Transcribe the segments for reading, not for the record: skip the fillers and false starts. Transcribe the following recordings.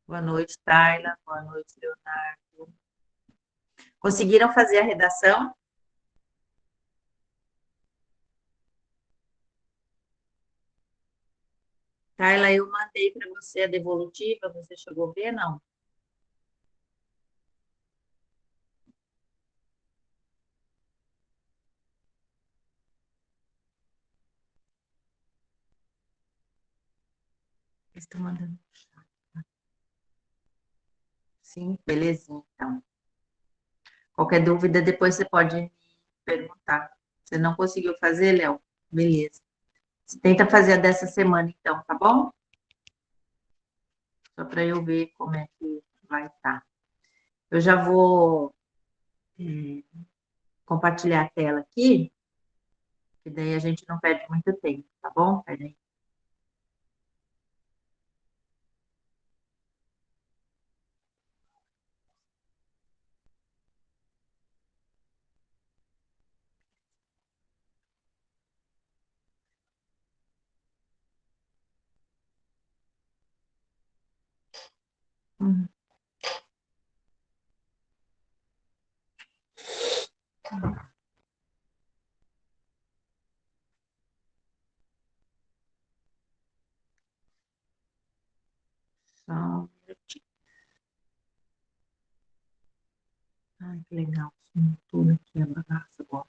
Boa noite, Tayla. Boa noite, Leonardo. Conseguiram fazer a redação? Tayla, eu mandei para você a devolutiva. Você chegou a ver? Não. Estou mandando. Sim, belezinha. Então, qualquer dúvida, depois você pode me perguntar. Você não conseguiu fazer, Léo? Beleza. Você tenta fazer a dessa semana, então, tá bom? Só para eu ver como é que vai estar. Eu já vou compartilhar a tela aqui, que daí a gente não perde muito tempo, tá bom? Peraí. Hum, Só um minutinho. Ai, que legal. Tudo aqui, a bagaça agora.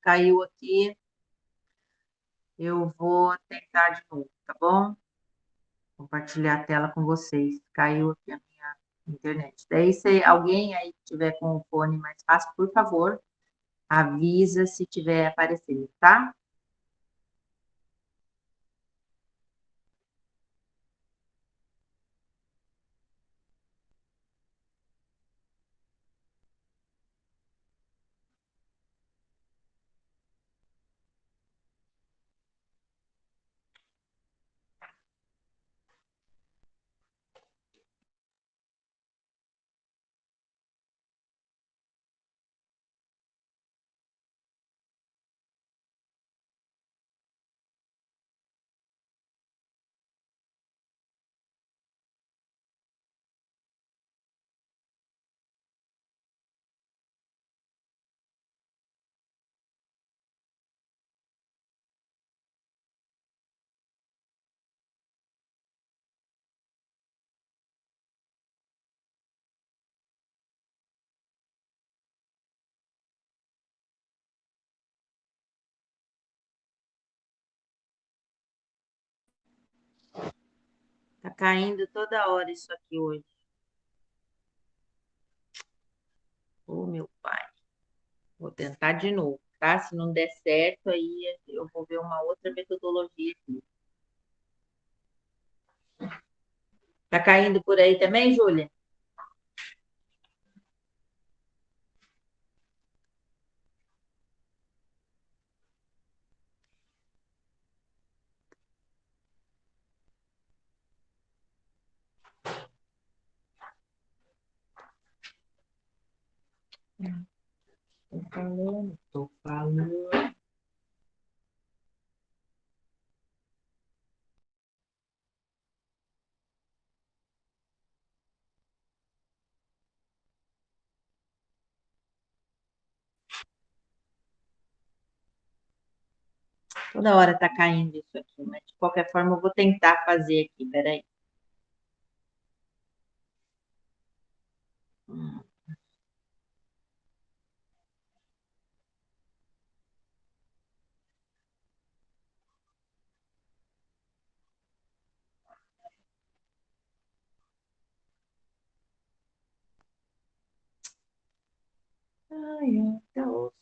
Caiu aqui. Eu vou tentar de novo, tá bom? Compartilhar a tela com vocês. Caiu aqui a minha internet. Daí, se alguém aí tiver com o fone mais fácil, por favor, avisa se tiver aparecendo, tá? Tá caindo toda hora isso aqui hoje. Ô, meu pai. Vou tentar de novo, tá? Se não der certo, aí eu vou ver uma outra metodologia aqui. Tá caindo por aí também, Júlia? Tô falando, tô falando. Toda hora tá caindo isso aqui, mas de qualquer forma eu vou tentar fazer aqui, peraí. Hum. Ai, até os...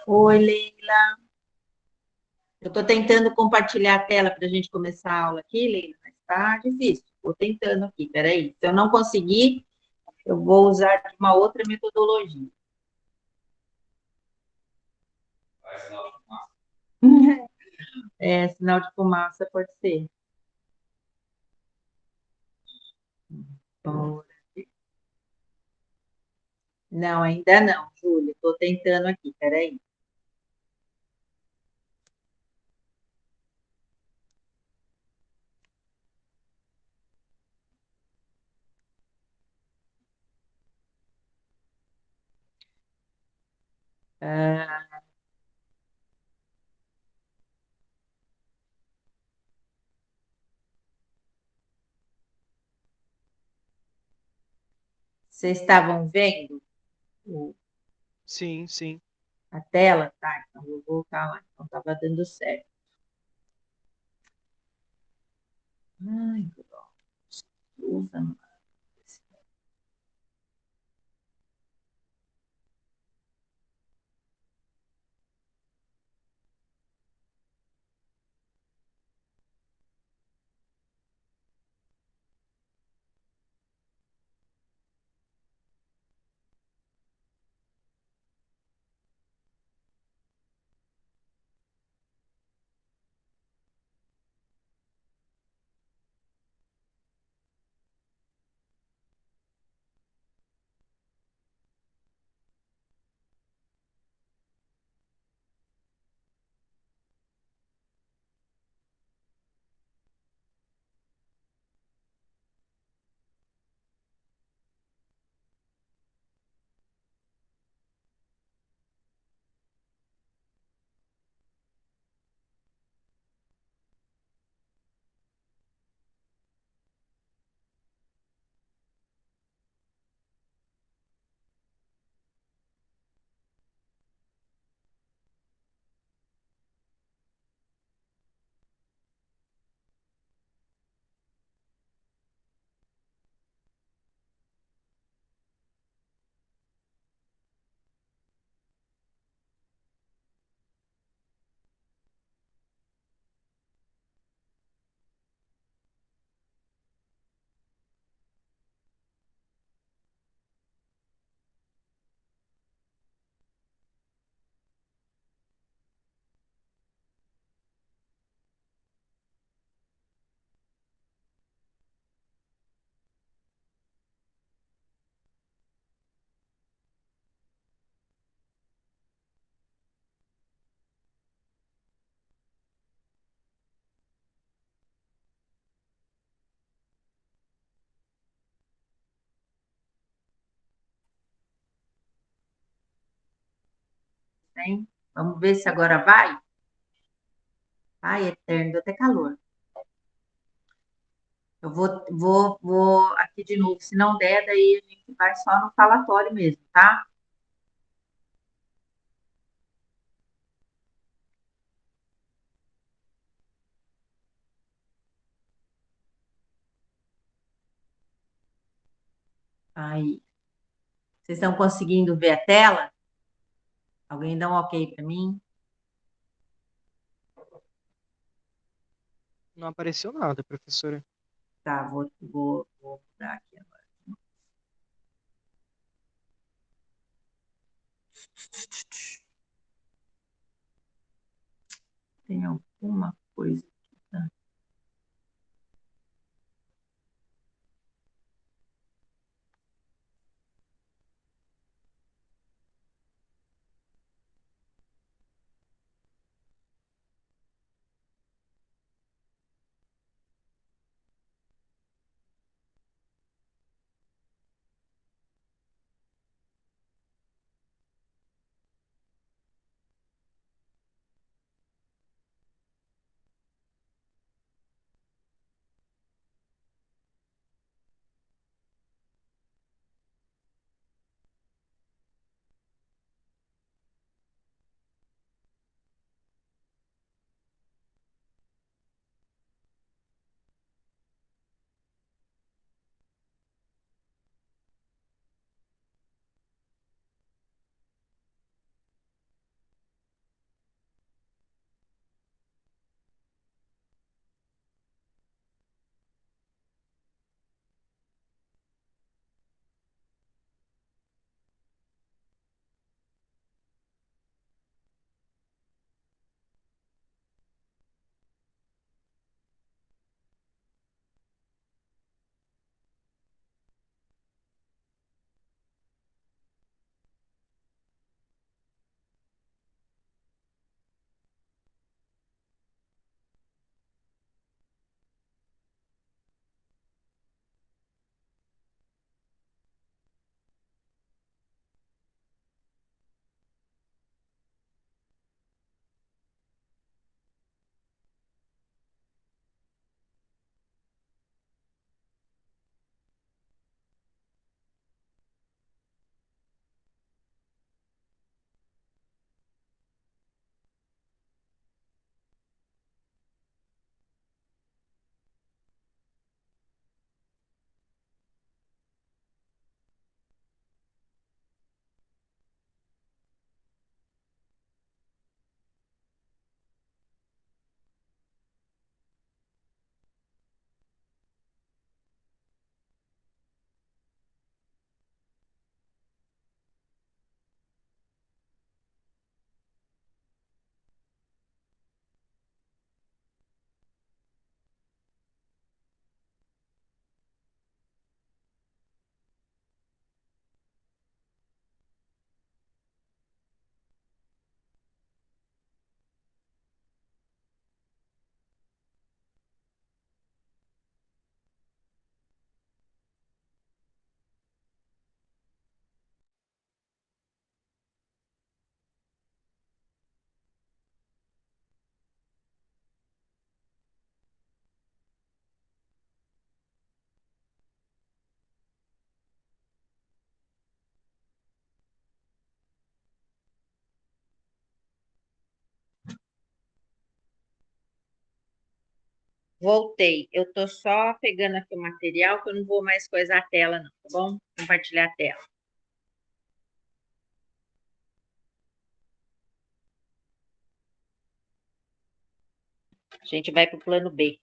Oi, Leila. Eu estou tentando compartilhar a tela para a gente começar a aula aqui, Leila, mas tá difícil. Estou tentando aqui, peraí. Se eu não conseguir, eu vou usar de uma outra metodologia. É, sinal de fumaça pode ser. Bom, não, ainda não, Júlia. Estou tentando aqui, peraí. Ah, vocês estavam vendo Sim, sim. a tela? Tá, então vou voltar lá. Então estava dando certo. Ai, usa mais. Hein? Vamos ver se agora vai. Ai, eterno, deu até calor. Eu vou aqui de novo. Se não der, daí a gente vai só no falatório mesmo, tá? Aí. Vocês estão conseguindo ver a tela? Alguém dá um ok para mim? Não apareceu nada, professora. Tá, vou mudar aqui agora. Tem alguma coisa aqui, tá? Voltei. Eu tô só pegando aqui o material, que eu não vou mais coisar a tela, não, tá bom? Compartilhar a tela. A gente vai para o plano B.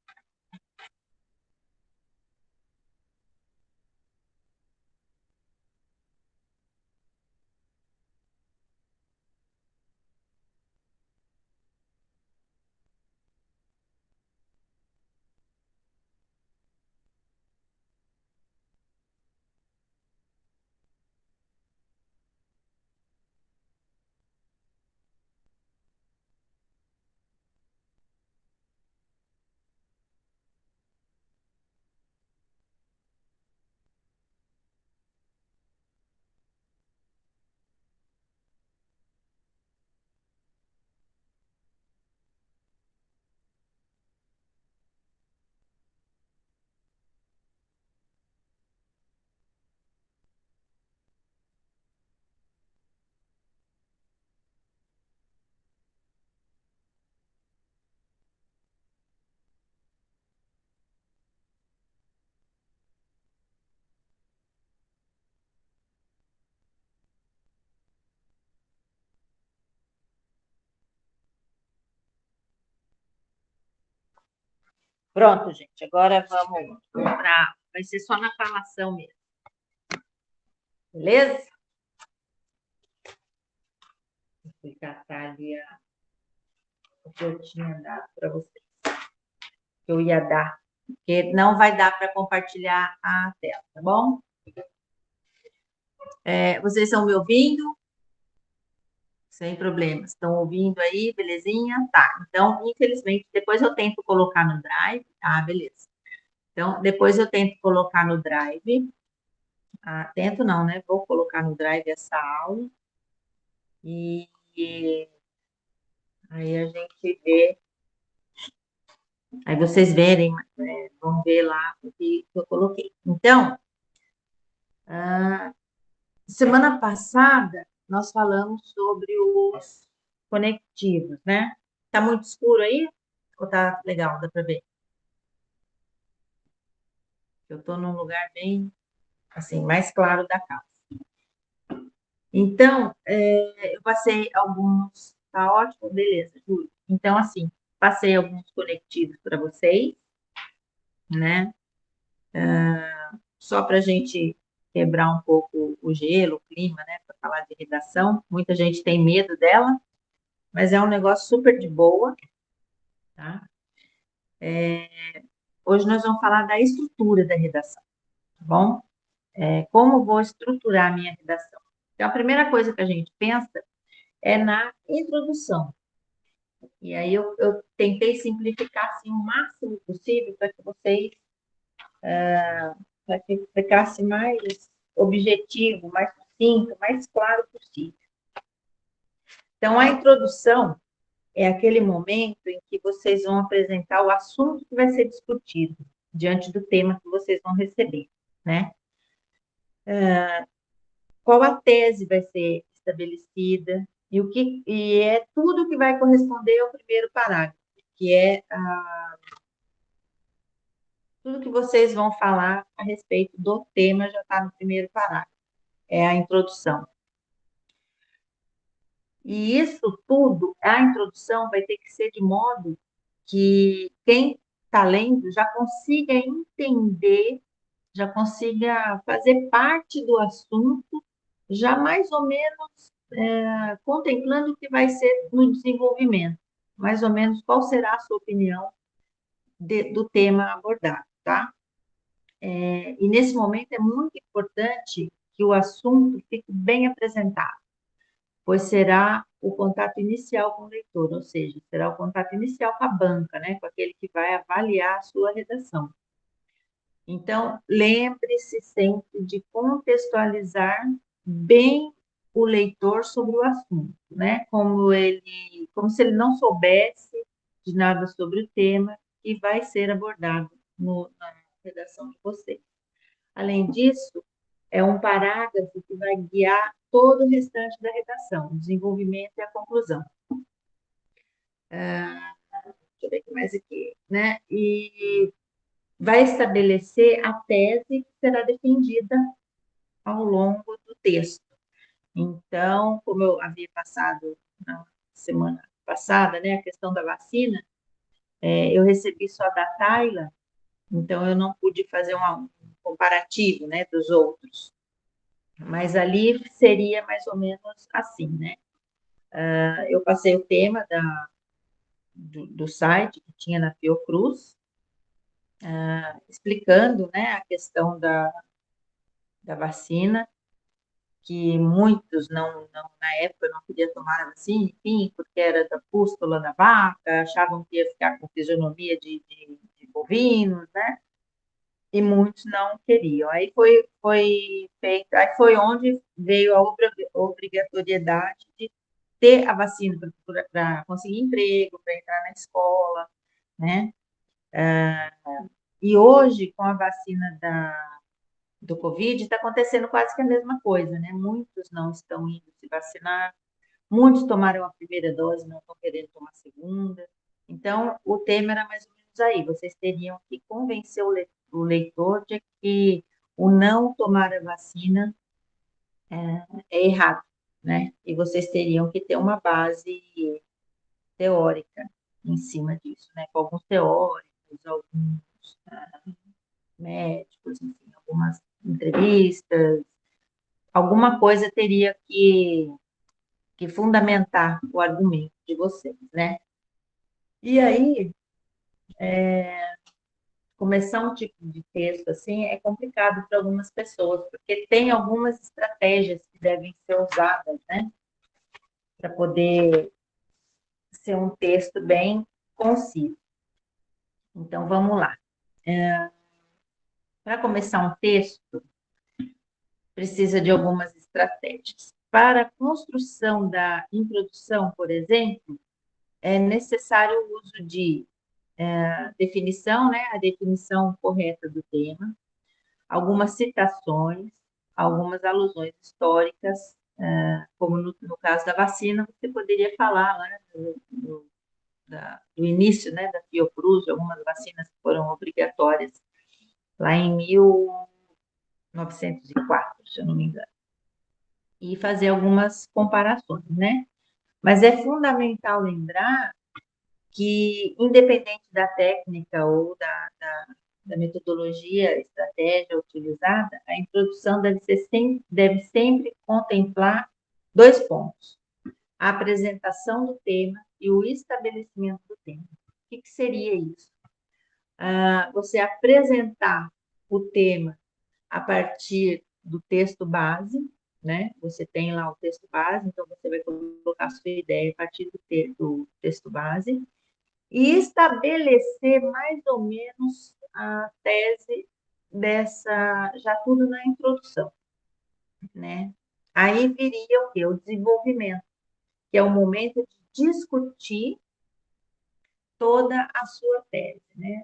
Pronto, gente. Agora vamos para. Vai ser só na falação mesmo. Beleza? Vou catar ali o que eu tinha dado para vocês. Que eu ia dar. Porque não vai dar para compartilhar a tela, tá bom? Vocês estão me ouvindo? Sem problemas. Estão ouvindo aí, belezinha? Tá. Então, infelizmente, depois eu tento colocar no Drive. Ah, beleza. Então, depois eu tento colocar no Drive. Ah, tento não, né? Vou colocar no Drive essa aula. E aí a gente vê. Aí vocês verem, vão ver lá o que eu coloquei. Então, semana passada, nós falamos sobre os conectivos, né? Tá muito escuro aí? Ou tá legal? Dá para ver? Eu estou num lugar bem, assim, mais claro da casa. Então, eu passei alguns. Tá ótimo, beleza, Júlio. Então, assim, passei alguns conectivos para vocês, né? Só para a gente quebrar um pouco o gelo, o clima, né? Para falar de redação. Muita gente tem medo dela, mas é um negócio super de boa, tá? Hoje nós vamos falar da estrutura da redação, tá bom? Como vou estruturar a minha redação. Então, a primeira coisa que a gente pensa é na introdução. E aí eu tentei simplificar assim, o máximo possível para que vocês, para que ficasse mais objetivo, mais sucinto, mais claro possível. Então, a introdução é aquele momento em que vocês vão apresentar o assunto que vai ser discutido diante do tema que vocês vão receber, né? Qual a tese vai ser estabelecida e é tudo que vai corresponder ao primeiro parágrafo, que é tudo que vocês vão falar a respeito do tema já está no primeiro parágrafo, é a introdução. E isso tudo, a introdução vai ter que ser de modo que quem está lendo já consiga entender, já consiga fazer parte do assunto, já mais ou menos contemplando o que vai ser no desenvolvimento, mais ou menos qual será a sua opinião do tema abordado, tá? E nesse momento é muito importante que o assunto fique bem apresentado, pois será o contato inicial com o leitor, ou seja, será o contato inicial com a banca, né, com aquele que vai avaliar a sua redação. Então, lembre-se sempre de contextualizar bem o leitor sobre o assunto, né? Como se ele não soubesse de nada sobre o tema que vai ser abordado na redação de vocês. Além disso, é um parágrafo que vai guiar todo o restante da redação, o desenvolvimento e a conclusão. deixa eu ver o que mais aqui, né? E vai estabelecer a tese que será defendida ao longo do texto. Então, como eu havia passado na semana passada, né, a questão da vacina, eu recebi só da Tayla, então eu não pude fazer um comparativo, né, dos outros. Mas ali seria mais ou menos assim, né? Eu passei o tema do site que tinha na Fiocruz, explicando, né, a questão da vacina, que muitos na época não queriam tomar a vacina, enfim, porque era da pústula da vaca, achavam que ia ficar com fisionomia de bovinos, né? E muitos não queriam. Aí foi feito, aí foi onde veio a obrigatoriedade de ter a vacina para conseguir emprego, para entrar na escola, né? E hoje, com a vacina do Covid, está acontecendo quase que a mesma coisa, né? Muitos não estão indo se vacinar, muitos tomaram a primeira dose, não estão querendo tomar a segunda. Então, o tema era mais ou menos aí, vocês teriam que convencer o leitor de que o não tomar a vacina é errado, né? E vocês teriam que ter uma base teórica em cima disso, né? Com alguns teóricos, alguns médicos, enfim, algumas entrevistas, alguma coisa teria que fundamentar o argumento de vocês, né? E aí, começar um tipo de texto assim é complicado para algumas pessoas, porque tem algumas estratégias que devem ser usadas, né, para poder ser um texto bem conciso. Então, vamos lá. Para começar um texto, precisa de algumas estratégias. Para a construção da introdução, por exemplo, é necessário o uso de definição, né, a definição correta do tema, algumas citações, algumas alusões históricas, como no caso da vacina, você poderia falar lá do início, né, da Fiocruz, de algumas vacinas que foram obrigatórias lá em 1904, se eu não me engano, e fazer algumas comparações, né? Mas é fundamental lembrar que, independente da técnica ou da metodologia, estratégia utilizada, a introdução deve sempre contemplar dois pontos: a apresentação do tema e o estabelecimento do tema. O que seria isso? Você apresentar o tema a partir do texto base, né? Você tem lá o texto base, então você vai colocar a sua ideia a partir do texto base e estabelecer mais ou menos a tese dessa, já tudo na introdução, né? Aí viria o quê? O desenvolvimento, que é o momento de discutir toda a sua tese, né?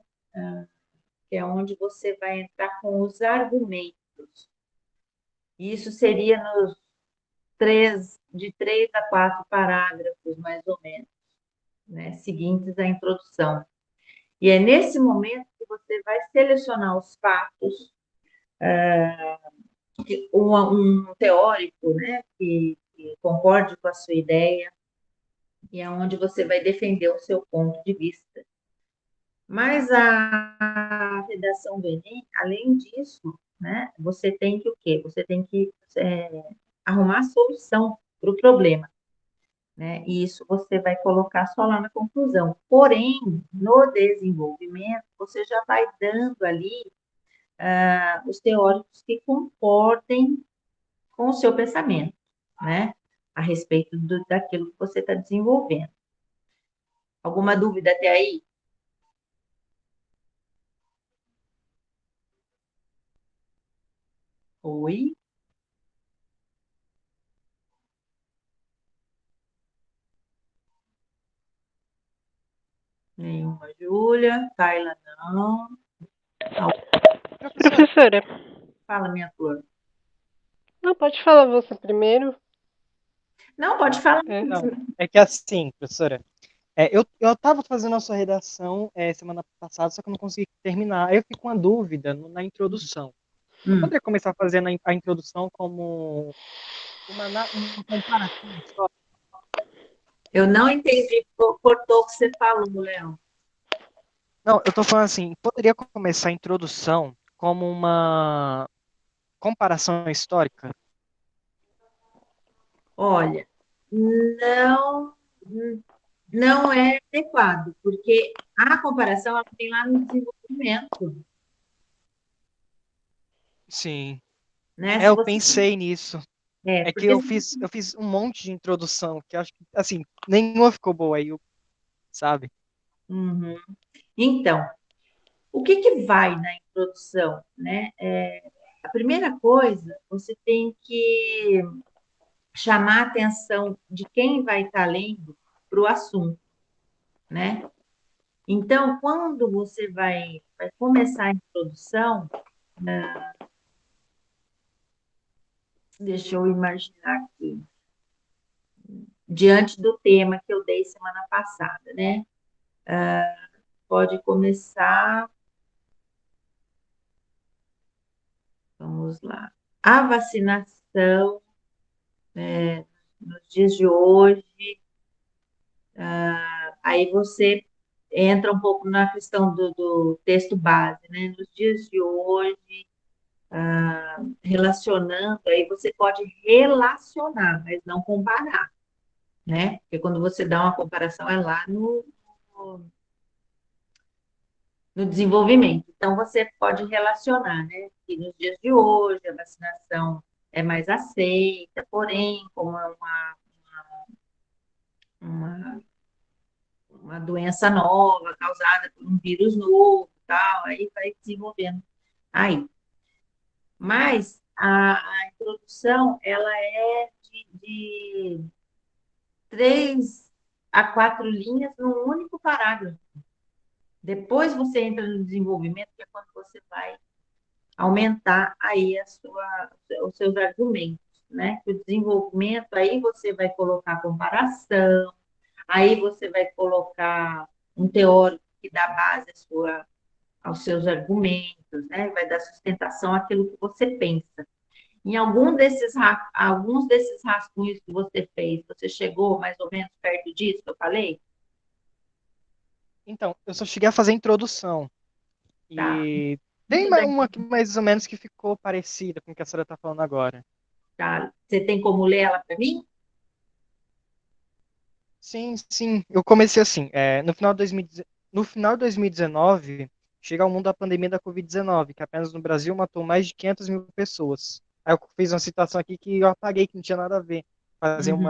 Que é onde você vai entrar com os argumentos. Isso seria de 3 a 4 parágrafos, mais ou menos, né? Seguintes à introdução. E é nesse momento que você vai selecionar os fatos, um teórico, né, que concorde com a sua ideia, e é onde você vai defender o seu ponto de vista. Mas a redação do Enem, além disso, né, você tem que o quê? Você tem que arrumar a solução para o problema, né? E isso você vai colocar só lá na conclusão. Porém, no desenvolvimento, você já vai dando ali os teóricos que concordem com o seu pensamento, né? A respeito daquilo que você está desenvolvendo. Alguma dúvida até aí? Oi? Nenhuma, Júlia. Taila, não. Professora, Professora, Fala, minha flor. não pode falar você primeiro? Não, pode falar. É. não, é que assim, professora, Eu tava fazendo a sua redação semana passada, só que eu não consegui terminar. Aí eu fico com uma dúvida na introdução. Eu Hum, poderia começar fazendo a introdução como uma comparação histórica? eu não entendi, cortou o que você falou, Léo. Não, eu tô falando assim, poderia começar a introdução como uma comparação histórica? Olha, não, não é adequado, porque a comparação ela tem lá no desenvolvimento, Sim. né? Se Eu você, pensei nisso. É que porque eu fiz um monte de introdução, que eu acho que, assim, nenhuma ficou boa aí, sabe? Uhum. Então, o que que vai na introdução, né? A primeira coisa, você tem que chamar a atenção de quem vai estar lendo para o assunto, né? Então, quando você vai começar a introdução, deixa eu imaginar aqui, diante do tema que eu dei semana passada, né? Pode começar, vamos lá. A vacinação, nos dias de hoje, aí você entra um pouco na questão do texto base, né? Nos dias de hoje, relacionando, aí você pode relacionar, mas não comparar, né? Porque quando você dá uma comparação é lá no desenvolvimento. Então, você pode relacionar, né? Que nos dias de hoje a vacinação é mais aceita, porém, como é uma, uma doença nova causada por um vírus novo, tal, aí vai desenvolvendo aí. Mas a introdução, ela é de 3 a 4 linhas num único parágrafo. Depois você entra no desenvolvimento, que é quando você vai aumentar aí os seus argumentos, né? O desenvolvimento, aí você vai colocar comparação, aí você vai colocar um teórico que dá base aos seus argumentos, né? Vai dar sustentação àquilo que você pensa. Em alguns desses rascunhos que você fez, você chegou mais ou menos perto disso que eu falei? Então, eu só cheguei a fazer a introdução. Tá. E tem Dentro da uma que mais ou menos que ficou parecida com o que a senhora está falando agora. tá. Você tem como ler ela para mim? Sim, sim. Eu comecei assim. No final de 2019, chega ao mundo a pandemia da Covid-19, que apenas no Brasil matou mais de 500 mil pessoas. Aí eu fiz uma citação aqui que eu apaguei, que não tinha nada a ver. Fazer Uhum.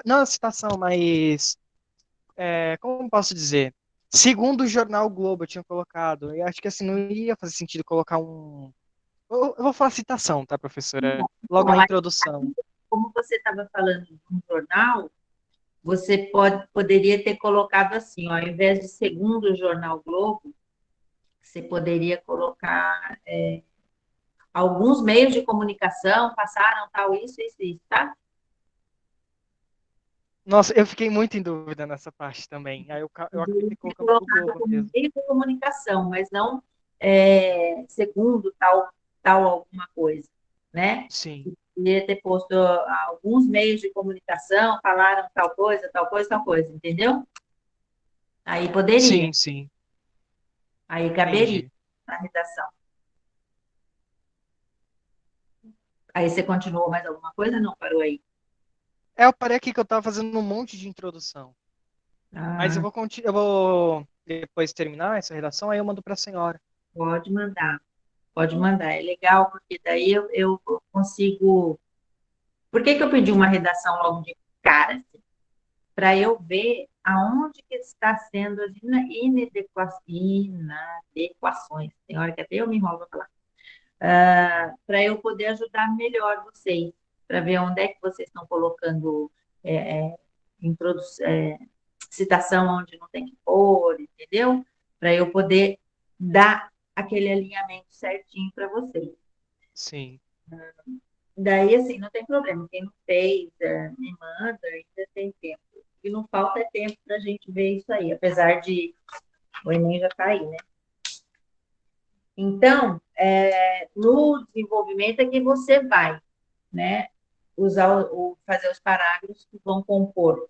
não uma citação, mas como posso dizer? Segundo o jornal Globo, eu tinha colocado. Eu acho que assim não ia fazer sentido colocar um. Eu vou falar citação, tá, professora? Logo Então, na mas introdução. como você estava falando de um jornal, você poderia ter colocado assim, ó, ao invés de segundo o Jornal Globo, você poderia colocar alguns meios de comunicação passaram tal, isso, tá? Nossa, eu fiquei muito em dúvida nessa parte também. Aí eu acabei Poderia ter colocando do colocado Globo como mesmo. meio de comunicação, mas não segundo tal alguma coisa, né? Sim, Poderia ter posto alguns meios de comunicação falaram tal coisa, tal coisa, tal coisa, entendeu? Aí poderia, sim, sim. aí caberia Entendi. na redação. Aí você continuou mais alguma coisa? Não, parou aí. Eu parei aqui que eu tava fazendo um monte de introdução. Mas Ah, eu vou depois terminar essa redação, aí eu mando para a senhora. pode mandar, pode mandar. É legal, porque daí eu consigo. Por que que eu pedi uma redação logo de cara? Assim? Para eu ver aonde que está sendo as inadequações. Tem hora que até eu me enrolo para falar. Para eu poder ajudar melhor vocês, para ver onde é que vocês estão colocando é, é, citação onde não tem que pôr, entendeu? Para eu poder dar aquele alinhamento certinho para vocês. Sim. Daí, assim, não tem problema. Quem não fez, me manda, ainda tem tempo. que não falta é tempo para a gente ver isso aí, apesar de o Enem já estar aí, né? Então, no desenvolvimento é que você vai, né, usar fazer os parágrafos que vão compor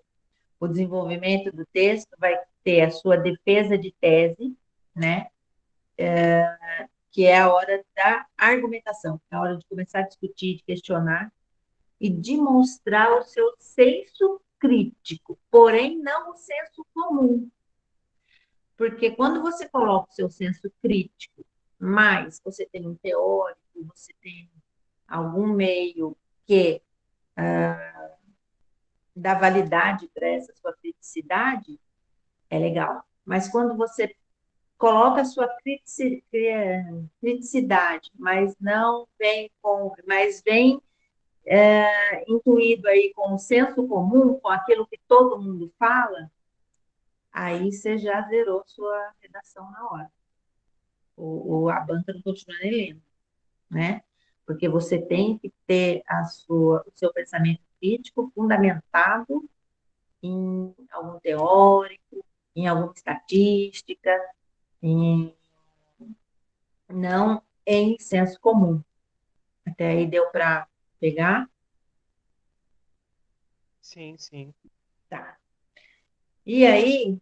o desenvolvimento do texto, vai ter a sua defesa de tese, né, que é a hora da argumentação, é a hora de começar a discutir, de questionar e demonstrar o seu senso crítico, porém não o senso comum. Porque quando você coloca o seu senso crítico, mas você tem um teórico, você tem algum meio que dá validade para essa sua criticidade, é legal. Mas quando você coloca a sua criticidade, mas não vem com, mas vem intuído aí com o senso comum, com aquilo que todo mundo fala, aí você já zerou sua redação na hora. A banca não continua nem lendo, né? Porque você tem que ter o seu pensamento crítico fundamentado em algum teórico, em alguma estatística, em, não em senso comum. Até aí deu para pegar? Sim, sim. Tá. E aí,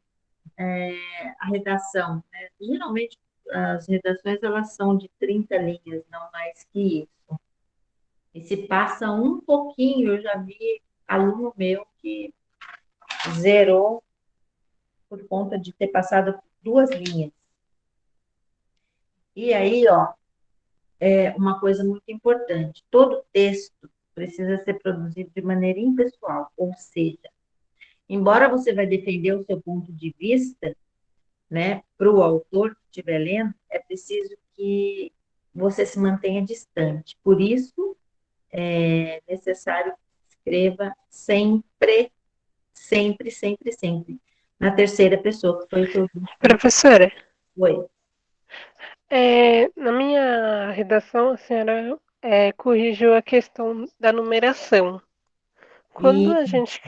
a redação, né? Geralmente, as redações elas são de 30 linhas, não mais que isso. E se passa um pouquinho, eu já vi aluno meu que zerou por conta de ter passado por 2 linhas. E aí, ó, uma coisa muito importante: todo texto precisa ser produzido de maneira impessoal, ou seja, embora você vai defender o seu ponto de vista, né, para o autor que estiver lendo, é preciso que você se mantenha distante. Por isso, é necessário que escreva sempre, sempre, sempre, sempre, na terceira pessoa, que foi o que eu disse. Professora, Foi. na minha redação a senhora corrigiu a questão da numeração. Quando E a gente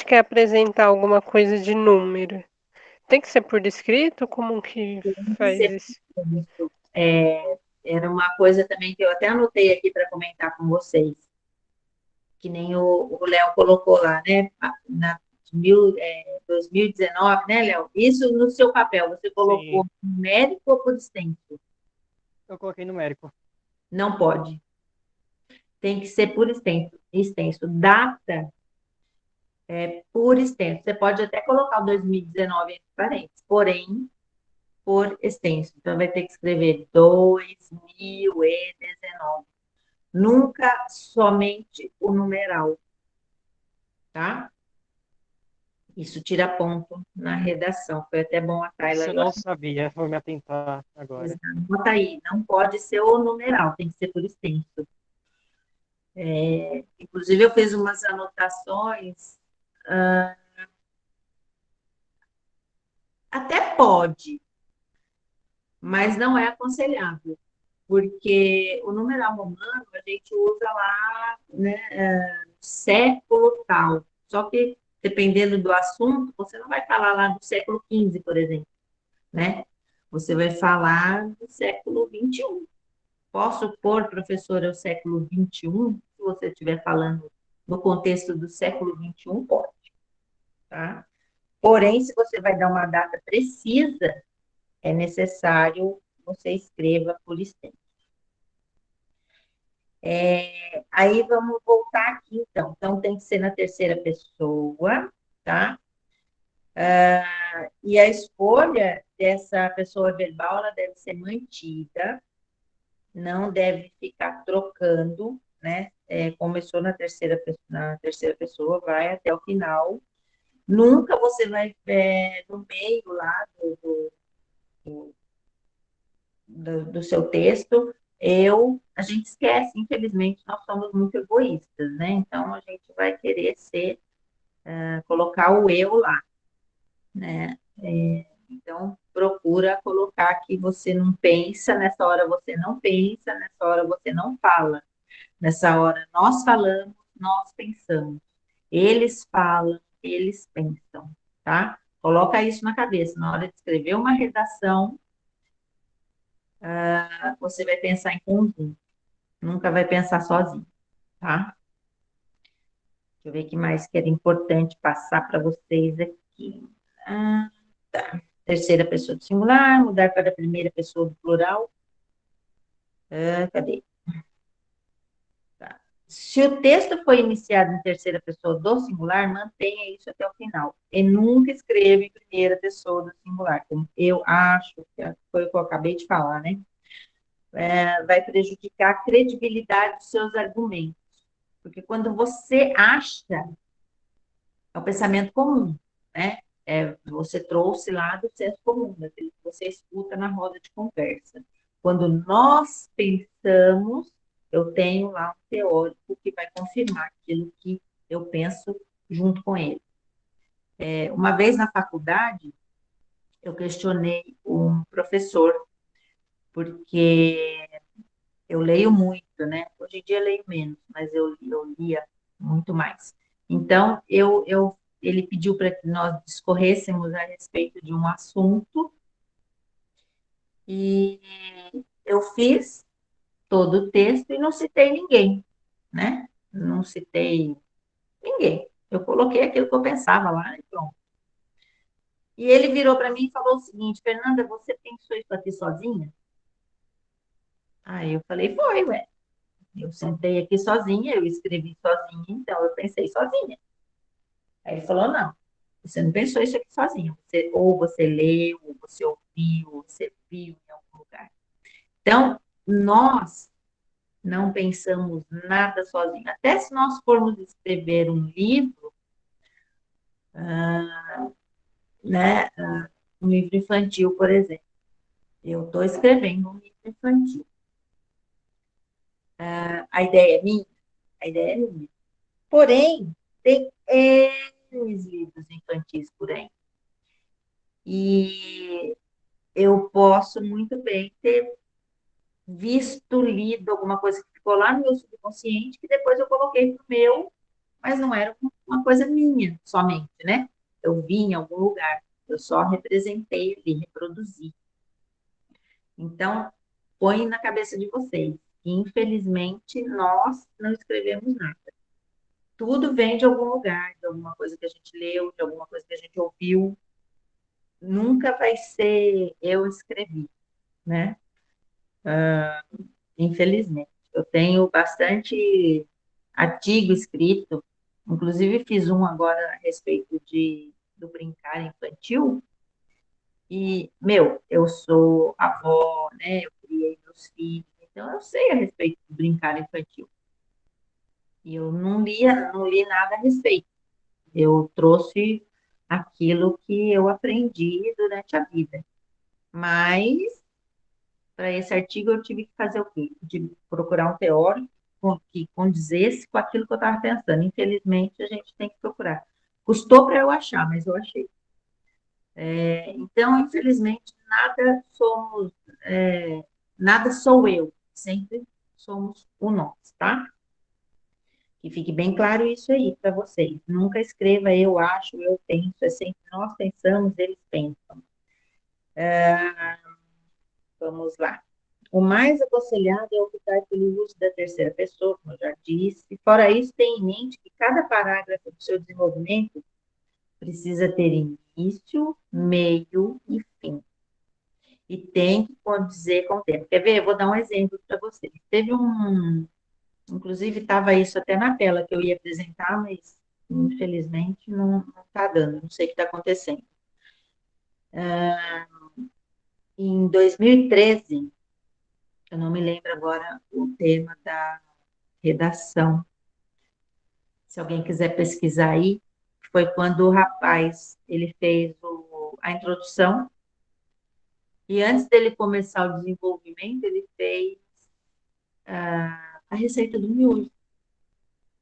quer apresentar alguma coisa de número, tem que ser por escrito? Como que tem que faz ser isso? isso. Era uma coisa também que eu até anotei aqui para comentar com vocês, que nem o Léo colocou lá, né? Na 2019, né, Léo? Isso no seu papel, você Sim, colocou numérico ou por extenso? eu coloquei numérico. Não pode. Tem que ser por extenso. Extenso. Data por extenso. Você pode até colocar o 2019 entre parênteses, porém, por extenso. Então, vai ter que escrever 2019. Nunca somente o numeral, tá? Isso tira ponto na redação. Foi até bom a Tayla Isso eu agora. não sabia, vou me atentar agora. Bota aí, não pode ser o numeral, tem que ser por extenso. Inclusive, eu fiz umas anotações, até pode, mas não é aconselhável, porque o numeral romano a gente usa lá, né, século tal. Só que, dependendo do assunto, você não vai falar lá do século XV, por exemplo, né? Você vai falar do século XXI. Posso pôr, professora, o século XXI? Se você estiver falando no contexto do século XXI, pode, tá? Porém, se você vai dar uma data precisa, é necessário que você escreva por extenso. Aí vamos voltar aqui, então. Então, tem que ser na terceira pessoa, tá? E a escolha dessa pessoa verbal, ela deve ser mantida, não deve ficar trocando, né? Começou na terceira pessoa, vai até o final. Nunca você vai, no meio lá do seu texto, a gente esquece, infelizmente, nós somos muito egoístas, né? Então, a gente vai querer colocar o eu lá, né? Então, procura colocar que você não pensa, nessa hora você não pensa, nessa hora você não fala. Nessa hora nós falamos, nós pensamos. Eles falam, eles pensam, tá? Coloca isso na cabeça. Na hora de escrever uma redação, você vai pensar em conjunto, nunca vai pensar sozinho, tá? Deixa eu ver o que mais que era importante passar para vocês aqui. Ah, terceira pessoa do singular, mudar para a primeira pessoa do plural. Cadê? Tá. Se o texto foi iniciado em terceira pessoa do singular, mantenha isso até o final. E nunca escreva em primeira pessoa do singular, como eu acho, que foi o que eu acabei de falar, né? Vai prejudicar a credibilidade dos seus argumentos. Porque quando você acha, é o pensamento comum, né? Você trouxe lá do senso comum, daquilo que você escuta na roda de conversa. Quando nós pensamos, eu tenho lá um teórico que vai confirmar aquilo que eu penso junto com ele. Uma vez na faculdade, eu questionei um professor, porque eu leio muito, né? Hoje em dia eu leio menos, mas eu lia muito mais. Então, ele pediu para que nós discorrêssemos a respeito de um assunto e eu fiz todo o texto e não citei ninguém, né? Não citei ninguém. Eu coloquei aquilo que eu pensava lá e pronto. E ele virou para mim e falou o seguinte: Fernanda, você pensou isso aqui sozinha? Aí eu falei: foi, ué. Eu sentei aqui sozinha, eu escrevi sozinha, então eu pensei sozinha. Aí ele falou: não, você não pensou isso aqui sozinha. Ou você leu, ou você ouviu, ou você viu em algum lugar. Então, nós não pensamos nada sozinhos. Até se nós formos escrever um livro, né, um livro infantil, por exemplo. Eu estou escrevendo um livro infantil. A ideia é minha? A ideia é minha. Porém, tem N livros infantis por aí. E eu posso muito bem ter visto, lido alguma coisa que ficou lá no meu subconsciente, que depois eu coloquei no meu, mas não era uma coisa minha somente, né? Eu vi em algum lugar, eu só representei ali, reproduzi. Então, põe na cabeça de vocês, que infelizmente nós não escrevemos nada. Tudo vem de algum lugar, de alguma coisa que a gente leu, de alguma coisa que a gente ouviu. Nunca vai ser eu escrevi, né? Infelizmente. Eu tenho bastante artigo escrito, inclusive fiz um agora a respeito do brincar infantil, e, meu, eu sou avó, né? Eu criei meus filhos, então eu sei a respeito do brincar infantil. E eu não li nada a respeito. Eu trouxe aquilo que eu aprendi durante a vida. Mas para esse artigo eu tive que fazer o quê? Eu tive que procurar um teórico que condizesse com aquilo que eu estava pensando. Infelizmente, a gente tem que procurar. Custou para eu achar, mas eu achei. Então, infelizmente, nada sou eu. Sempre somos o nós, tá? Que fique bem claro isso aí para vocês. Nunca escreva eu acho, eu penso. É sempre nós pensamos, eles pensam. Vamos lá. O mais aconselhado é optar pelo uso da terceira pessoa, como eu já disse. Fora isso, tenha em mente que cada parágrafo do seu desenvolvimento precisa ter início, meio e fim. E tem que condizer com o tempo. Quer ver? Eu vou dar um exemplo para vocês. Inclusive estava isso até na tela que eu ia apresentar, mas infelizmente não está dando, não sei o que está acontecendo. Em 2013, eu não me lembro agora o tema da redação. Se alguém quiser pesquisar aí, foi quando o rapaz ele fez a introdução e antes dele começar o desenvolvimento, ele fez a receita do miojo.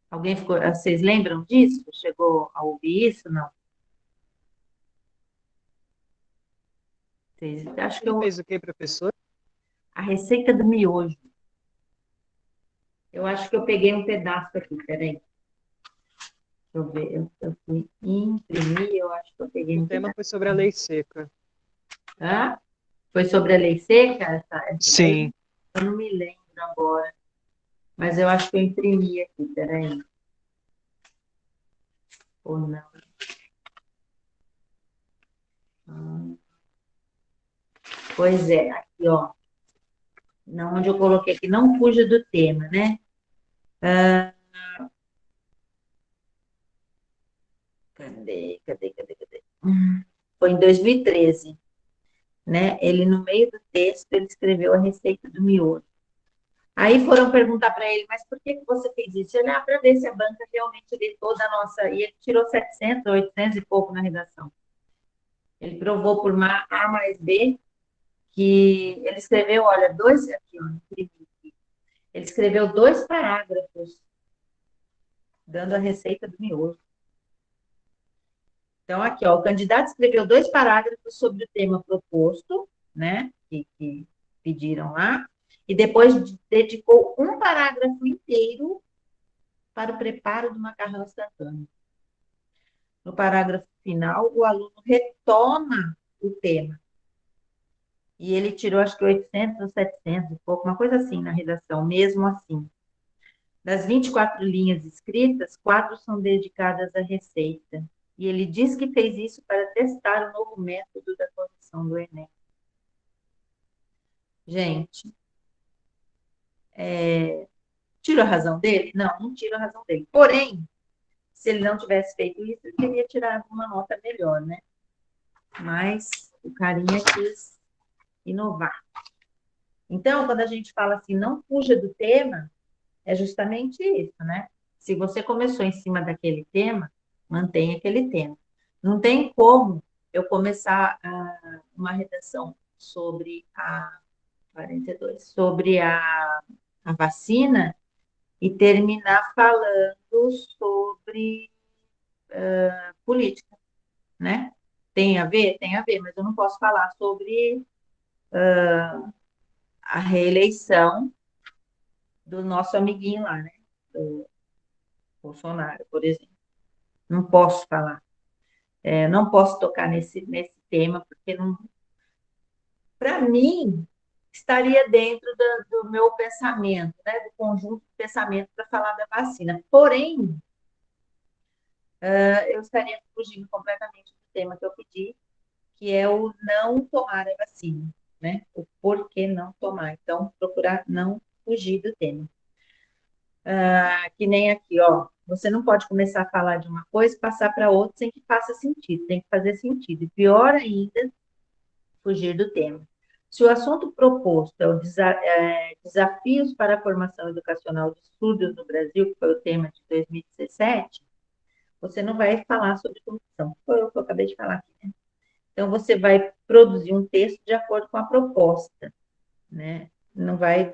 Alguém ficou, vocês lembram disso? Chegou a ouvir isso? Não. Acho que Ele fez o quê, professor? a receita do miojo. Eu acho que eu peguei um pedaço aqui, peraí. eu ver, eu fui imprimir, eu acho que eu peguei O no tema pedaço. foi sobre a lei seca. Hã? Foi sobre a lei seca, essa daí? Sim. Eu não me lembro agora, mas eu acho que eu imprimi aqui, peraí. Ou não. Hum, Pois é, aqui, ó. Não, onde eu coloquei aqui, não fuja do tema, né? Cadê? Foi em 2013, né? Ele, no meio do texto, ele escreveu a receita do miojo. Aí foram perguntar para ele, mas por que que você fez isso? Ele, para ver se a banca realmente lê toda a nossa... E ele tirou 700, 800 e pouco na redação. Ele provou por A mais B que ele escreveu, olha, dois... Aqui, ó, ele escreveu 2 parágrafos dando a receita do miojo. Então, aqui, ó, o candidato escreveu 2 parágrafos sobre o tema proposto, né, que pediram lá, e depois dedicou um parágrafo inteiro para o preparo do macarrão instantâneo. No parágrafo final, o aluno retoma o tema. E ele tirou, acho que 800 ou 700 e pouco, uma coisa assim na redação, mesmo assim. Das 24 linhas escritas, 4 são dedicadas à receita. E ele diz que fez isso para testar o novo método da correção do Enem. Gente, tiro a razão dele? Não, não tiro a razão dele. Porém, se ele não tivesse feito isso, ele teria tirado uma nota melhor, né? Mas o carinha quis inovar. Então, quando a gente fala assim, não fuja do tema, é justamente isso, né? Se você começou em cima daquele tema, mantenha aquele tema. Não tem como eu começar uma redação sobre a 42, sobre a vacina e terminar falando sobre política, né? Tem a ver? Tem a ver, mas eu não posso falar sobre a reeleição do nosso amiguinho lá, né? Do Bolsonaro, por exemplo. Não posso falar. Não posso tocar nesse tema, porque para mim estaria dentro do meu pensamento, né? Do conjunto de pensamento para falar da vacina. Porém, eu estaria fugindo completamente do tema que eu pedi, que é o não tomar a vacina, né? O porquê não tomar. Então, procurar não fugir do tema. Que nem aqui, ó. Você não pode começar a falar de uma coisa e passar para outra sem que faça sentido. Tem que fazer sentido. E pior ainda, fugir do tema. Se o assunto proposto é desafios para a formação educacional de surdos no Brasil, que foi o tema de 2017, você não vai falar sobre corrupção. Foi o que eu acabei de falar aqui, né? Então, você vai produzir um texto de acordo com a proposta, né? Não vai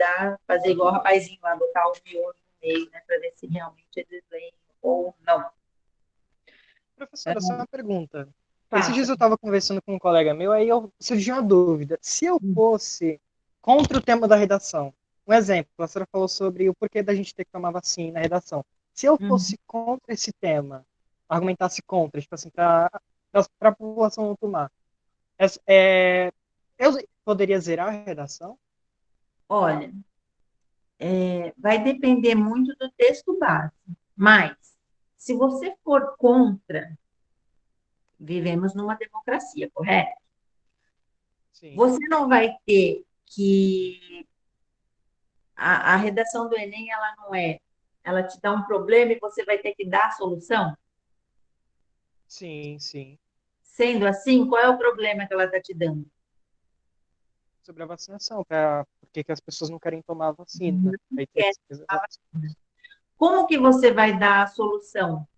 fazer igual o rapazinho lá, botar o miolo no meio, né? Para ver se realmente eles leem ou não. Professora, só uma pergunta. Esses dias Faça. eu estava conversando com um colega meu, aí surgiu uma dúvida. Se eu fosse contra o tema da redação, um exemplo, a professora falou sobre o porquê da gente ter que tomar vacina na redação. Se eu Uhum. fosse contra esse tema, argumentasse contra, tipo assim, para a população não tomar, eu poderia zerar a redação? Olha, vai depender muito do texto base, mas se você for contra, vivemos numa democracia, correto? Sim, Você não vai ter que a redação do Enem, ela não ela te dá um problema e você vai ter que dar a solução. sim. Sendo assim, qual é o problema que ela está te dando? Sobre a vacinação, por que as pessoas não querem tomar a vacina. Aí tem É, essas explicações. como que você vai dar a solução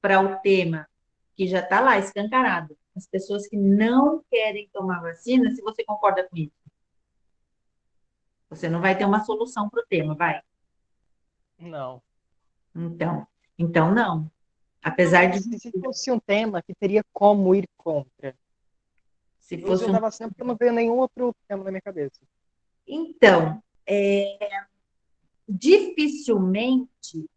para o tema que já está lá escancarado? As pessoas que não querem tomar vacina, se você concorda com isso, você não vai ter uma solução para o tema, vai? Não. Então, então não. Não, Apesar mas de, se fosse um tema que teria como ir contra. se Eu usei o fosse um. da vacina porque não veio nenhum outro tema na minha cabeça. Então, dificilmente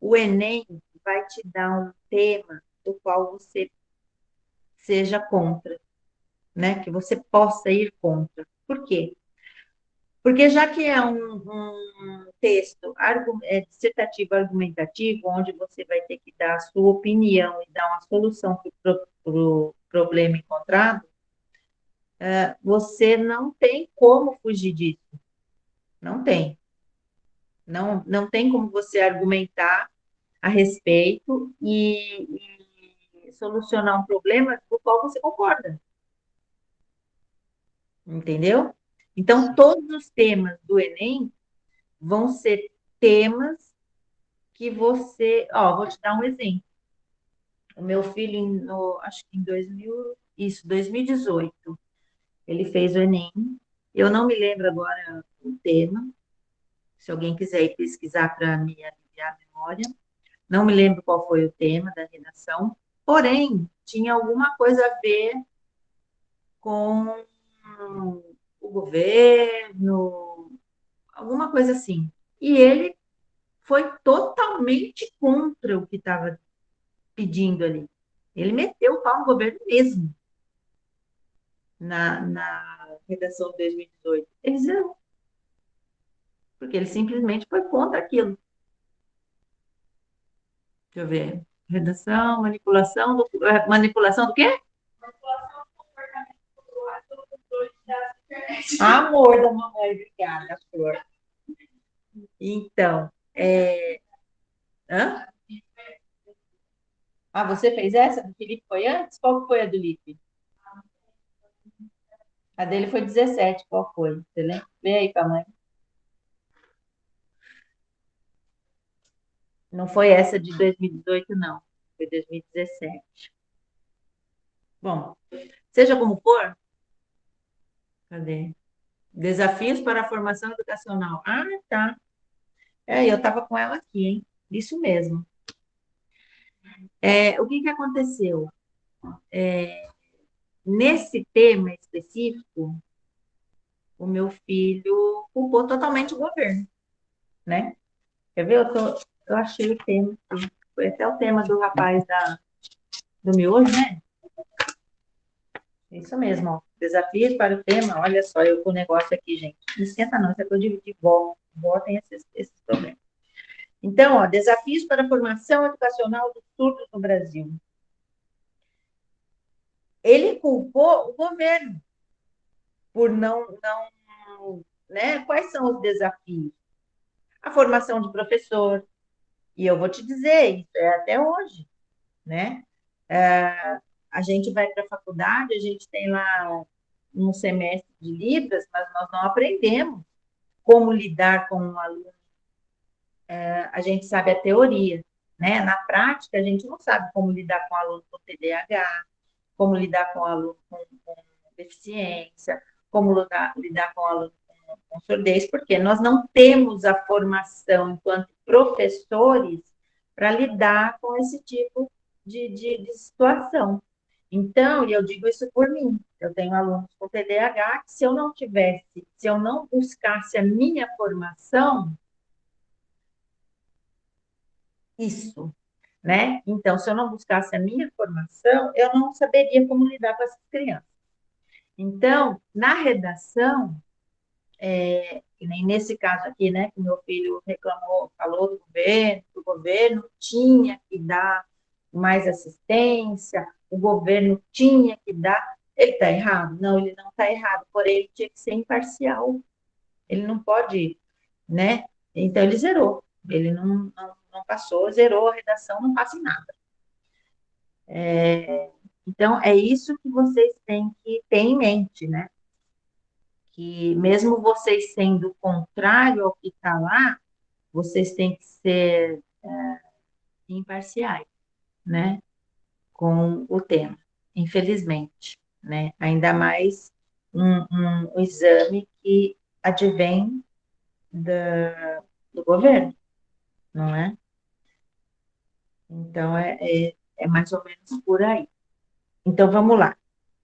o Enem vai te dar um tema do qual você seja contra, né? Que você possa ir contra. Por quê? Porque já que é um texto dissertativo argumentativo, onde você vai ter que dar a sua opinião e dar uma solução para o problema encontrado, você não tem como fugir disso. Não tem. Não tem como você argumentar a respeito e solucionar um problema do qual você concorda. Entendeu? Então, todos os temas do Enem vão ser temas que você. Ó, vou te dar um exemplo. O meu filho, acho que em 2018, ele fez o Enem. Eu não me lembro agora o tema. Se alguém quiser ir pesquisar para me aliviar a memória. Não me lembro qual foi o tema da redação. Porém, tinha alguma coisa a ver com o governo, alguma coisa assim. E ele foi totalmente contra o que estava pedindo ali. Ele meteu o pau no governo mesmo, na redação de 2018. Ele zerou, porque ele simplesmente foi contra aquilo. Deixa eu ver. Redação, manipulação do quê? Amor da mamãe, obrigada, Flor. Então, hã? Ah, você fez essa? Do Felipe foi antes? Qual que foi a do Lipe? A dele foi 17. Qual foi? Você lembra? Vê aí pra mãe. Não foi essa de 2018, não. Foi 2017. Bom, seja como for, cadê? Desafios para a formação educacional. Ah, tá. Eu estava com ela aqui, hein? Isso mesmo. O que que aconteceu? Nesse tema específico, o meu filho culpou totalmente o governo, né? Quer ver? Eu achei o tema aqui. Foi até o tema do rapaz do miojo, né? Isso mesmo, ó. Desafios para o tema. Olha só, eu com o negócio aqui, gente. Não esquenta não, isso é coisa de vó. Vó tem esses problemas. Então, ó, desafios para a formação educacional dos surdos no Brasil. Ele culpou o governo por não, né? Quais são os desafios? A formação de professor. E eu vou te dizer, isso é até hoje, né? A gente vai para a faculdade, a gente tem lá um semestre de Libras, mas nós não aprendemos como lidar com um aluno. A gente sabe a teoria, né? Na prática, a gente não sabe como lidar com um aluno com TDAH, como lidar com um aluno com deficiência, como lidar com um aluno com surdez, porque nós não temos a formação enquanto professores para lidar com esse tipo de situação. Então, e eu digo isso por mim, eu tenho alunos com TDAH que se eu não buscasse a minha formação, isso, né? Então, se eu não buscasse a minha formação, eu não saberia como lidar com essas crianças. Então, na redação, que nem nesse caso aqui, né, que meu filho reclamou, falou do governo, que o governo tinha que dar mais assistência, o governo tinha que dar. Ele está errado? Não, ele não está errado, porém ele tinha que ser imparcial. Ele não pode, né? Então ele zerou. Ele não passou, zerou a redação, não passa em nada. Então é isso que vocês têm que ter em mente, né? Que mesmo vocês sendo contrário ao que está lá, vocês têm que ser imparciais, né? Com o tema, infelizmente, né? Ainda mais um exame que advém do governo, não é? Então, é mais ou menos por aí. Então, vamos lá.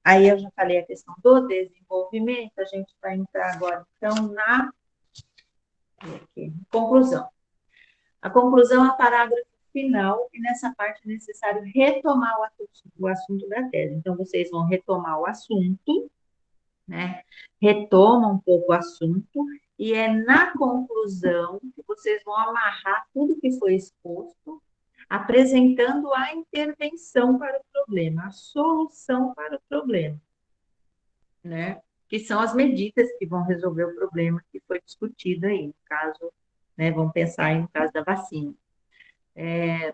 Aí eu já falei a questão do desenvolvimento, a gente vai entrar agora, então, na conclusão. A conclusão é o parágrafo final e nessa parte é necessário retomar o assunto da tese. Então, vocês vão retomar o assunto, né? Retoma um pouco o assunto e é na conclusão que vocês vão amarrar tudo que foi exposto, apresentando a intervenção para o problema, a solução para o problema, né? Que são as medidas que vão resolver o problema que foi discutido aí, no caso, né? Vamos pensar aí no caso da vacina.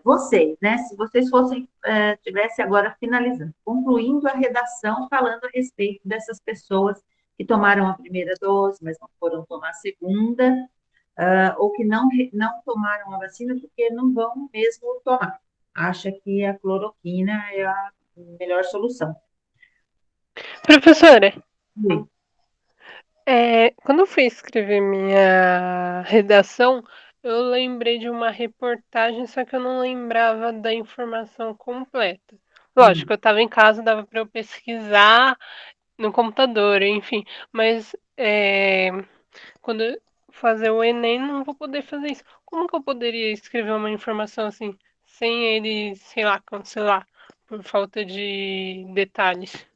Vocês, né? Se vocês fossem, tivesse agora finalizando, concluindo a redação, falando a respeito dessas pessoas que tomaram a primeira dose, mas não foram tomar a segunda, ou que não tomaram a vacina porque não vão mesmo tomar. Acha que a cloroquina é a melhor solução. Professora, Ui. quando eu fui escrever minha redação, eu lembrei de uma reportagem, só que eu não lembrava da informação completa. Lógico, eu estava em casa, dava para eu pesquisar no computador, enfim, mas quando eu fazer o Enem, não vou poder fazer isso. Como que eu poderia escrever uma informação assim, sem ele, sei lá, cancelar, por falta de detalhes?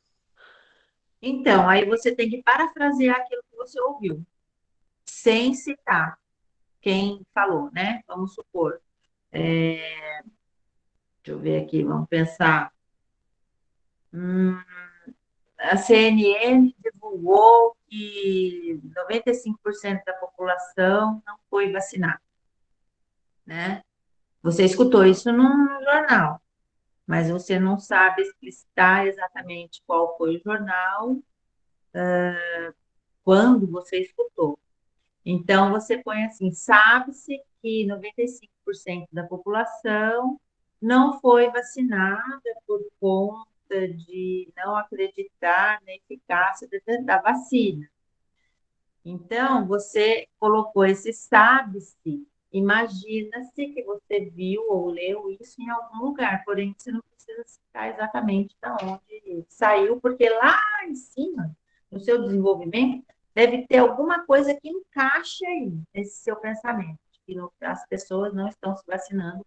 Então, aí você tem que parafrasear aquilo que você ouviu, sem citar quem falou, né? Vamos supor. Deixa eu ver aqui, vamos pensar. A CNN divulgou que 95% da população não foi vacinada, né? Você escutou isso num jornal, mas você não sabe explicitar exatamente qual foi o jornal, quando você escutou. Então, você põe assim: sabe-se que 95% da população não foi vacinada por conta de não acreditar na eficácia da vacina. Então, você colocou esse sabe-se, imagina-se que você viu ou leu isso em algum lugar, porém você não precisa citar exatamente de onde saiu, porque lá em cima, no seu desenvolvimento, deve ter alguma coisa que encaixe aí nesse seu pensamento, que as pessoas não estão se vacinando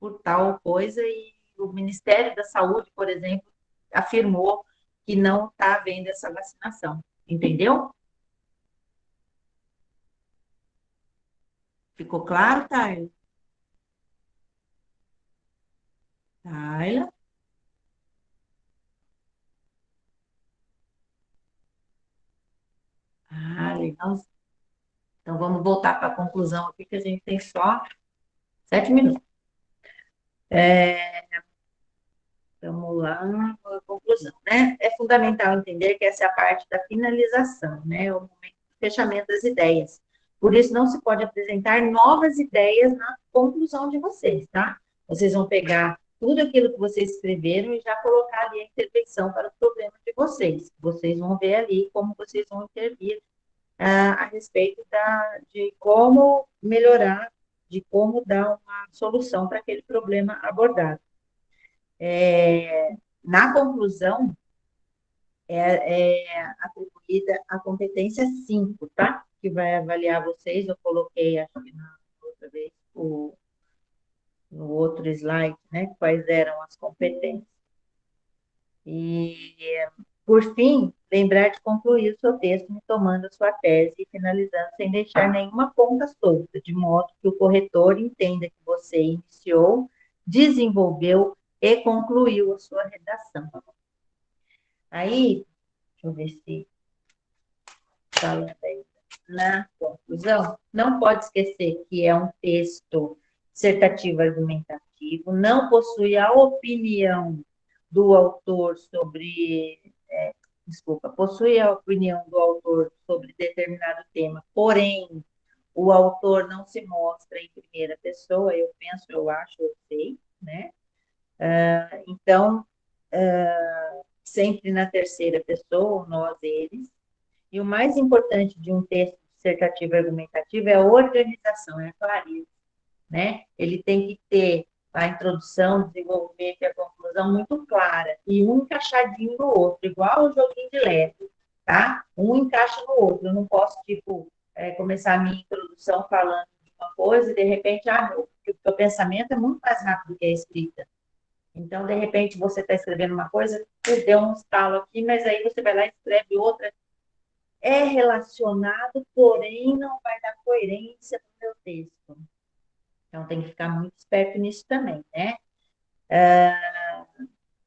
por tal coisa e o Ministério da Saúde, por exemplo, afirmou que não está havendo essa vacinação, entendeu? Ficou claro, Thay? Tayla? Ah, legal. Então vamos voltar para a conclusão aqui, que a gente tem só 7 minutos. Vamos lá, a conclusão, né? É fundamental entender que essa é a parte da finalização, né? O momento do fechamento das ideias. Por isso, não se pode apresentar novas ideias na conclusão de vocês, tá? Vocês vão pegar tudo aquilo que vocês escreveram e já colocar ali a intervenção para o problema de vocês. Vocês vão ver ali como vocês vão intervir a respeito de como melhorar, de como dar uma solução para aquele problema abordado. Na conclusão, é atribuída a competência 5, tá? Que vai avaliar vocês, eu coloquei, acho que na outra vez, no outro slide, né? Quais eram as competências. E, por fim, lembrar de concluir o seu texto, tomando a sua tese e finalizando sem deixar nenhuma ponta solta, de modo que o corretor entenda que você iniciou, desenvolveu e concluiu a sua redação. Aí, deixa eu ver se falando aí na conclusão, não pode esquecer que é um texto dissertativo argumentativo, não possui a opinião do autor sobre, possui a opinião do autor sobre determinado tema, porém, o autor não se mostra em primeira pessoa, eu penso, eu acho, eu sei, né? Então, sempre na terceira pessoa, nós, eles. E o mais importante de um texto dissertativo argumentativo é a organização, é a clareza, né? Ele tem que ter a introdução, o desenvolvimento e a conclusão muito clara, e um encaixadinho no outro, igual o joguinho de Lego, tá? Um encaixa no outro. Eu não posso, tipo, começar a minha introdução falando de uma coisa e, de repente, o pensamento é muito mais rápido que a escrita. Então, de repente, você está escrevendo uma coisa, você deu um estalo aqui, mas aí você vai lá e escreve outra. É relacionado, porém não vai dar coerência para o meu texto. Então, tem que ficar muito esperto nisso também, né?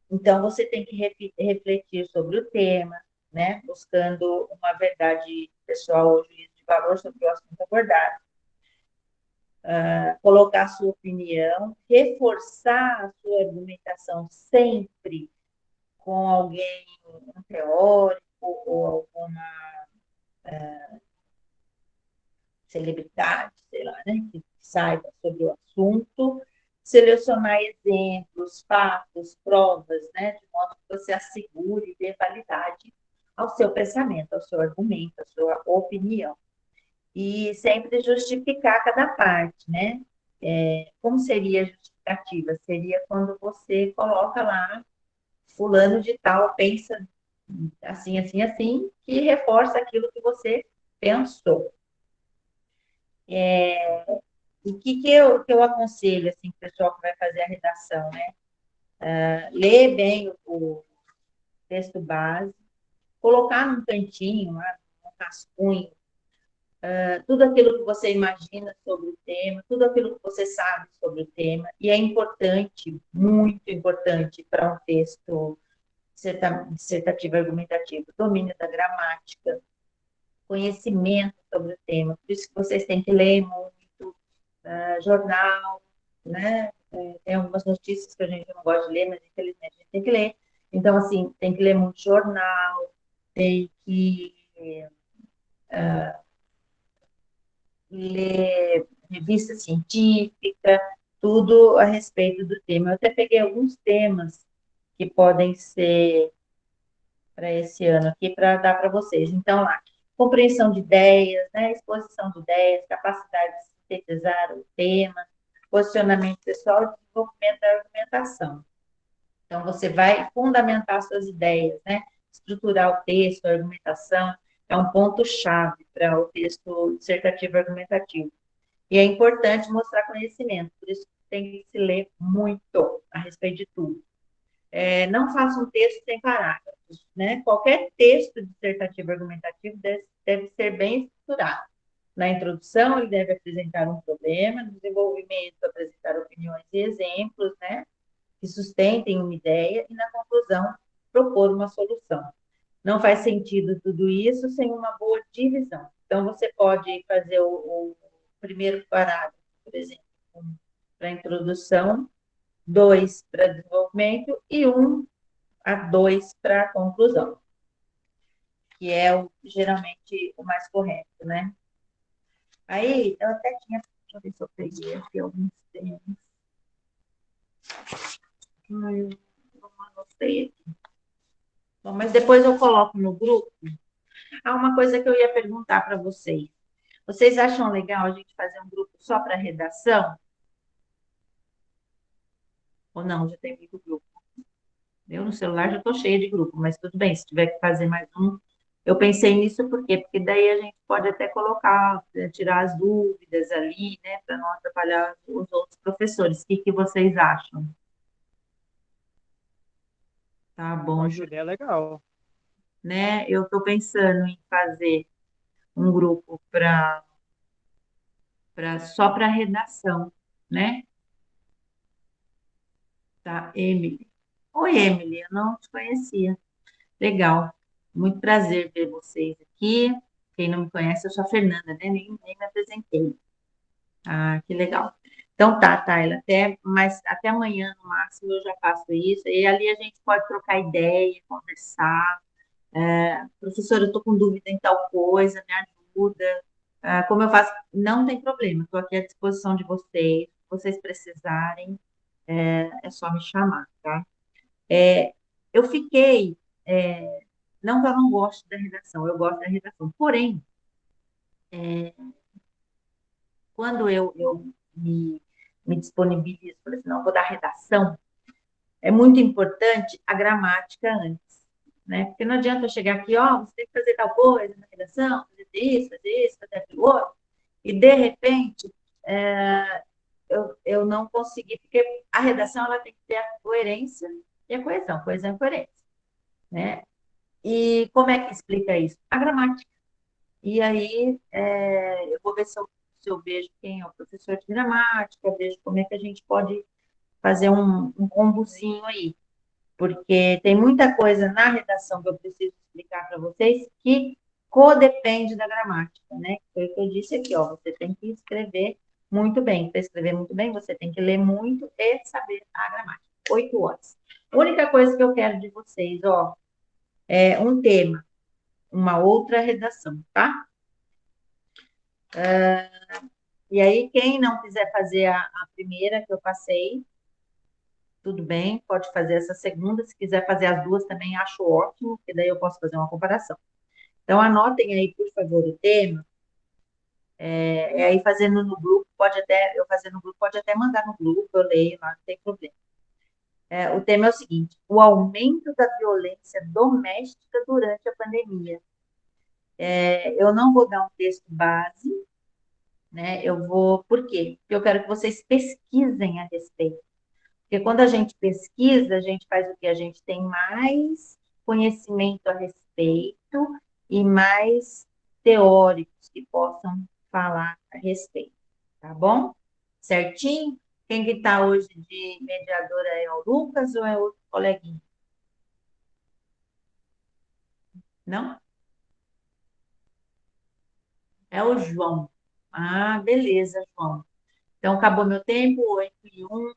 Então, você tem que refletir sobre o tema, né? Buscando uma verdade pessoal ou juízo de valor sobre o assunto abordado. Colocar a sua opinião, reforçar a sua argumentação sempre com alguém, um teórico ou alguma celebridade, sei lá, né, que saiba sobre o assunto, selecionar exemplos, fatos, provas, né, de modo que você assegure e dê validade ao seu pensamento, ao seu argumento, à sua opinião. E sempre justificar cada parte, né? Como seria a justificativa? Seria quando você coloca lá, fulano de tal pensa assim, assim, assim, que reforça aquilo que você pensou. E o que eu aconselho, assim, o pessoal que vai fazer a redação, né? Ler bem o texto base, colocar num cantinho, lá, num rascunho, tudo aquilo que você imagina sobre o tema, tudo aquilo que você sabe sobre o tema, e é importante, muito importante para um texto dissertativo argumentativo, domínio da gramática, conhecimento sobre o tema, por isso que vocês têm que ler muito jornal, né? Tem algumas notícias que a gente não gosta de ler, mas infelizmente a gente tem que ler. Então, assim, tem que ler muito jornal, tem que ler revista científica, tudo a respeito do tema. Eu até peguei alguns temas que podem ser para esse ano aqui para dar para vocês. Então, lá, compreensão de ideias, né, exposição de ideias, capacidade de sintetizar o tema, posicionamento pessoal e desenvolvimento da argumentação. Então, você vai fundamentar suas ideias, né? Estruturar o texto, a argumentação, é um ponto-chave para o texto dissertativo argumentativo. E é importante mostrar conhecimento, por isso tem que se ler muito a respeito de tudo. Não faça um texto sem parágrafos, né? Qualquer texto dissertativo argumentativo deve ser bem estruturado. Na introdução, ele deve apresentar um problema, no desenvolvimento, apresentar opiniões e exemplos, né? Que sustentem uma ideia, e na conclusão, propor uma solução. Não faz sentido tudo isso sem uma boa divisão. Então, você pode fazer o primeiro parágrafo, por exemplo, para a introdução, 2 para desenvolvimento e 1 a 2 para a conclusão, que é geralmente o mais correto, né? Aí, eu até tinha, deixa eu ver se eu peguei aqui alguns temas. Não anotei aqui. Bom, mas depois eu coloco no grupo. Uma coisa que eu ia perguntar para vocês. Vocês acham legal a gente fazer um grupo só para redação? Ou não? Já tem muito grupo. Eu no celular já estou cheia de grupo, mas tudo bem, se tiver que fazer mais um. Eu pensei nisso por quê? Porque daí a gente pode até colocar, tirar as dúvidas ali, né, para não atrapalhar os outros professores. O que vocês acham? Tá Eu bom, acho a ideia legal. né? Eu estou pensando em fazer um grupo só para redação, né? Tá, Emily. Oi, Emily, eu não te conhecia. Legal. Muito prazer ver vocês aqui. Quem não me conhece, eu sou a Fernanda, né? Nem me apresentei. Que legal. Então tá, Tayla, até amanhã no máximo eu já faço isso. E ali a gente pode trocar ideia, conversar. Professora, eu estou com dúvida em tal coisa, me ajuda. Como eu faço? Não tem problema, estou aqui à disposição de vocês. Se vocês precisarem, é só me chamar, tá? Eu fiquei, não que eu não goste da redação, eu gosto da redação. Porém, quando eu me disponibilizo, falei assim, não, vou dar redação, é muito importante a gramática antes, né? Porque não adianta eu chegar aqui, você tem que fazer tal coisa na redação, fazer isso, fazer aquilo outro, e de repente eu não consegui, porque a redação ela tem que ter a coerência e a coesão e coerência, né? E como é que explica isso? A gramática. E aí, eu vou ver se eu vejo quem é o professor de gramática, vejo como é que a gente pode fazer um combozinho aí, porque tem muita coisa na redação que eu preciso explicar para vocês que codepende da gramática, né? Foi o que eu disse aqui, ó, você tem que escrever muito bem. Para escrever muito bem, você tem que ler muito e saber a gramática. 8 horas. A única coisa que eu quero de vocês, ó, é um tema, uma outra redação, tá? E aí, quem não quiser fazer a primeira que eu passei, tudo bem, pode fazer essa segunda. Se quiser fazer as duas também, acho ótimo, porque daí eu posso fazer uma comparação. Então, anotem aí, por favor, o tema. Aí fazendo no grupo, eu fazer no grupo, pode até mandar no grupo, eu leio lá, não tem problema. O tema é o seguinte: o aumento da violência doméstica durante a pandemia. Eu não vou dar um texto base, né? Por quê? Porque eu quero que vocês pesquisem a respeito. Porque quando a gente pesquisa, a gente faz o que? A gente tem mais conhecimento a respeito e mais teóricos que possam falar a respeito, tá bom? Certinho? Quem que está hoje de mediadora é o Lucas ou é outro coleguinha? Não? É o João. Ah, beleza, João. Então, acabou meu tempo, 8:01.